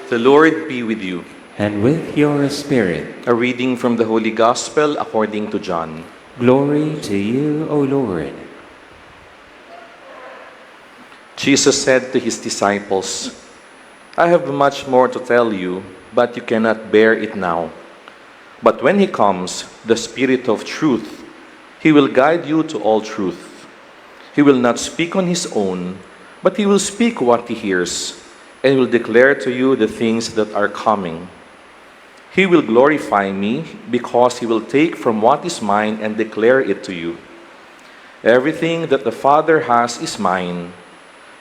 The Lord be with you. And with your spirit. A reading from the Holy Gospel according to John. Glory to you, O Lord. Jesus said to his disciples, I have much more to tell you, but you cannot bear it now. But when he comes, the Spirit of truth, he will guide you to all truth. He will not speak on his own, but he will speak what he hears, and will declare to you the things that are coming. He will glorify me, because he will take from what is mine and declare it to you. Everything that the Father has is mine.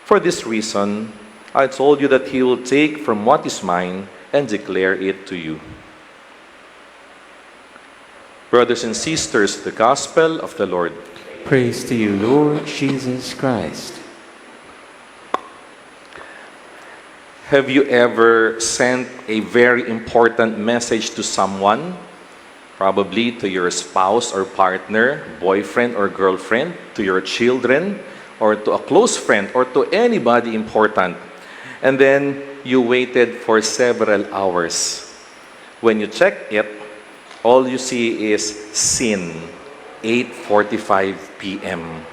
For this reason, I told you that he will take from what is mine and declare it to you. Brothers and sisters, the Gospel of the Lord. Praise to you, Lord Jesus Christ. Have you ever sent a very important message to someone? Probably to your spouse or partner, boyfriend or girlfriend, to your children, or to a close friend, or to anybody important. And then you waited for several hours. When you check it, all you see is seen, 8:45 p.m.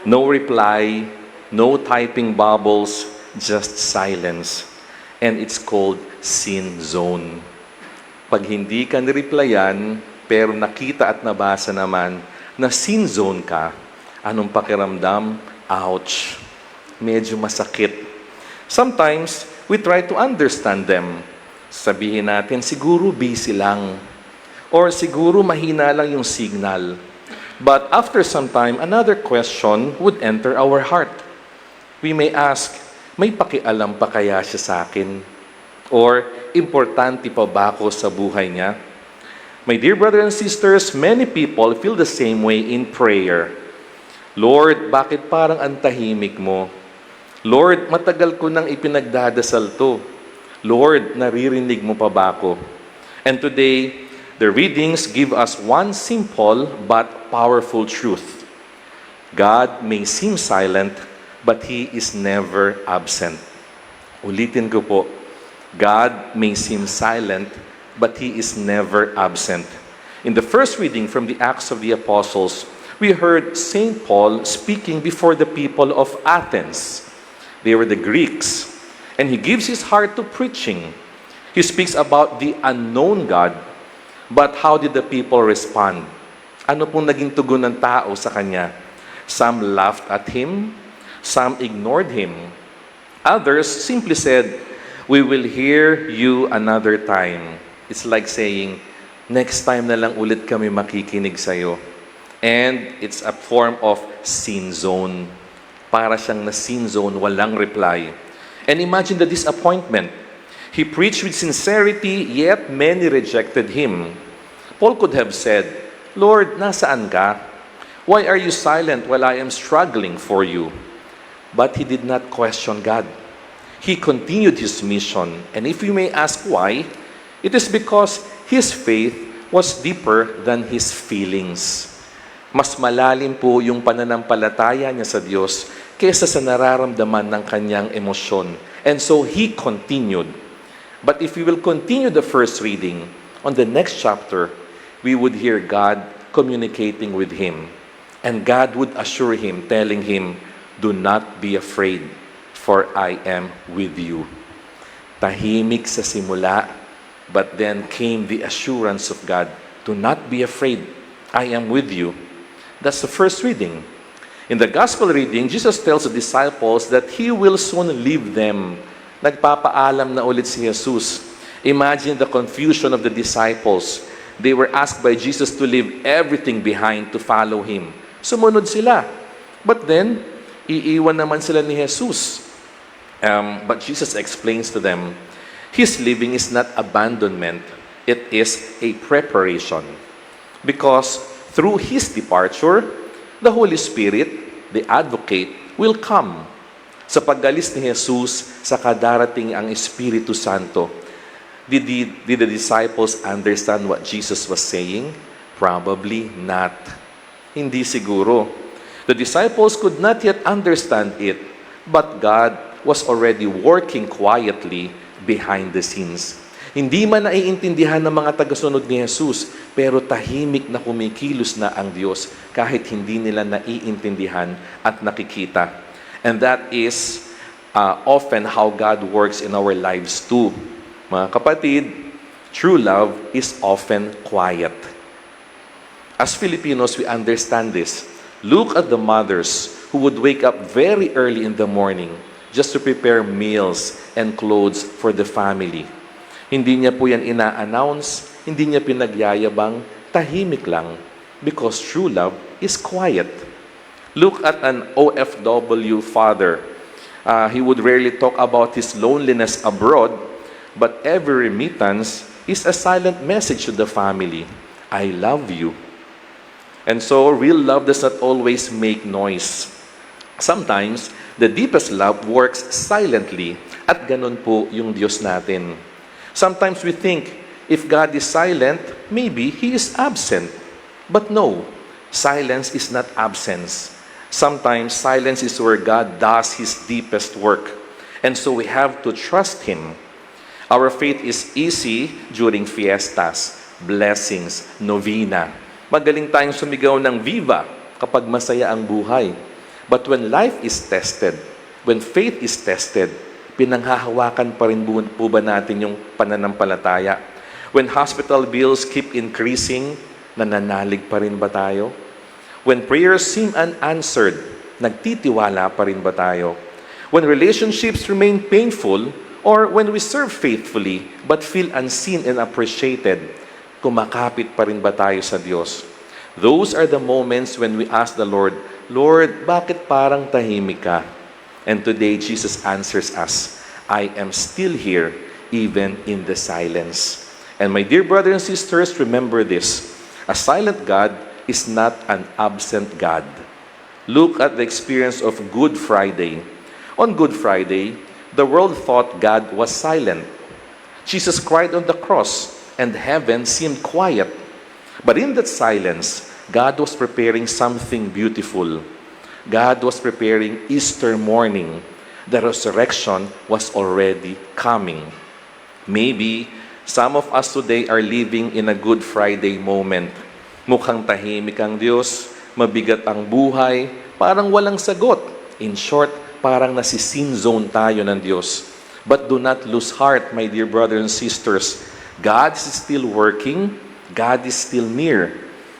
No reply, no typing bubbles, just silence. And it's called sin zone. Pag hindi ka nireplyan, pero nakita at nabasa naman na sin zone ka, anong pakiramdam? Ouch! Medyo masakit. Sometimes, we try to understand them. Sabihin natin, siguro busy lang. Or siguro mahina lang yung signal. But after some time, another question would enter our heart. We may ask, may pakialam pa kaya siya sa akin? Or, importante pa ba ako sa buhay niya? My dear brothers and sisters, many people feel the same way in prayer. Lord, bakit parang ang tahimik mo? Lord, matagal ko nang ipinagdadasal to. Lord, naririnig mo pa ba ako? And today, the readings give us one simple but powerful truth. God may seem silent, but He is never absent. Ulitin ko po, God may seem silent, but He is never absent. In the first reading from the Acts of the Apostles, we heard St. Paul speaking before the people of Athens. They were the Greeks, and he gives his heart to preaching. He speaks about the unknown God, but how did the people respond? Ano pong naging tugon ng tao sa kanya? Some laughed at him, some ignored him. Others simply said, we will hear you another time. It's like saying, next time na lang ulit kami makikinig sa'yo. And it's a form of sin zone. Para siyang na sin zone, walang reply. And imagine the disappointment. He preached with sincerity, yet many rejected him. Paul could have said, Lord, nasaan ka? Why are you silent while I am struggling for you? But he did not question God. He continued his mission. And if you may ask why, it is because his faith was deeper than his feelings. Mas malalim po yung pananampalataya niya sa Diyos kaysa sa nararamdaman ng kanyang emosyon. And so he continued. But if we will continue the first reading, on the next chapter, we would hear God communicating with him. And God would assure him, telling him, do not be afraid, for I am with you. Tahimik sa simula, but then came the assurance of God, do not be afraid, I am with you. That's the first reading. In the gospel reading, Jesus tells the disciples that He will soon leave them. Nagpapaalam na ulit si Jesus. Imagine the confusion of the disciples. They were asked by Jesus to leave everything behind to follow Him. Sumunod sila. But then, iiwan naman sila ni Jesus. But Jesus explains to them, His leaving is not abandonment. It is a preparation. Because through His departure, the Holy Spirit, the Advocate, will come. Sa pag-alis ni Jesus, saka darating ang Espiritu Santo. Did the disciples understand what Jesus was saying? Probably not. Hindi siguro. The disciples could not yet understand it, but God was already working quietly behind the scenes. Hindi man naiintindihan ng mga tagasunod ni Jesus, pero tahimik na kumikilos na ang Diyos kahit hindi nila naiintindihan at nakikita. And that is often how God works in our lives too. Mga kapatid, true love is often quiet. As Filipinos, we understand this. Look at the mothers who would wake up very early in the morning just to prepare meals and clothes for the family. Hindi niya po yan ina-announce, hindi niya pinagyayabang, tahimik lang, because true love is quiet. Look at an OFW father. He would rarely talk about his loneliness abroad, but every remittance is a silent message to the family. I love you. And so, real love does not always make noise. Sometimes, the deepest love works silently, at ganun po yung Diyos natin. Sometimes we think, if God is silent, maybe He is absent. But no, silence is not absence. Sometimes silence is where God does His deepest work. And so we have to trust Him. Our faith is easy during fiestas, blessings, novena. Magaling tayong sumigaw ng viva kapag masaya ang buhay. But when life is tested, when faith is tested, pinanghahawakan pa rin po ba natin yung pananampalataya? When hospital bills keep increasing, nananalig pa rin ba tayo? When prayers seem unanswered, nagtitiwala pa rin ba tayo? When relationships remain painful, or when we serve faithfully but feel unseen and appreciated, kumakapit pa rin ba tayo sa Diyos? Those are the moments when we ask the Lord, Lord, bakit parang tahimik ka? And today, Jesus answers us, I am still here, even in the silence. And my dear brothers and sisters, remember this. A silent God is not an absent God. Look at the experience of Good Friday. On Good Friday, the world thought God was silent. Jesus cried on the cross, and heaven seemed quiet. But in that silence, God was preparing something beautiful. God was preparing Easter morning. The resurrection was already coming. Maybe some of us today are living in a Good Friday moment. Mukhang tahimik ang Diyos, mabigat ang buhay, parang walang sagot. In short, parang nasi-sin zone tayo ng Diyos. But do not lose heart, my dear brothers and sisters. God is still working. God is still near.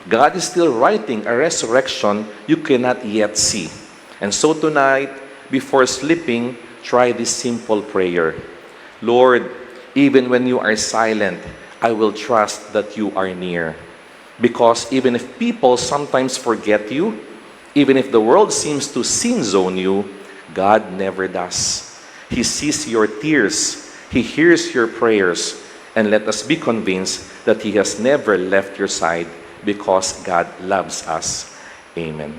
God is still writing a resurrection you cannot yet see. And so tonight, before sleeping, try this simple prayer. Lord, even when you are silent, I will trust that you are near. Because even if people sometimes forget you, even if the world seems to sin zone you, God never does. He sees your tears. He hears your prayers. And let us be convinced that He has never left your side, because God loves us. Amen.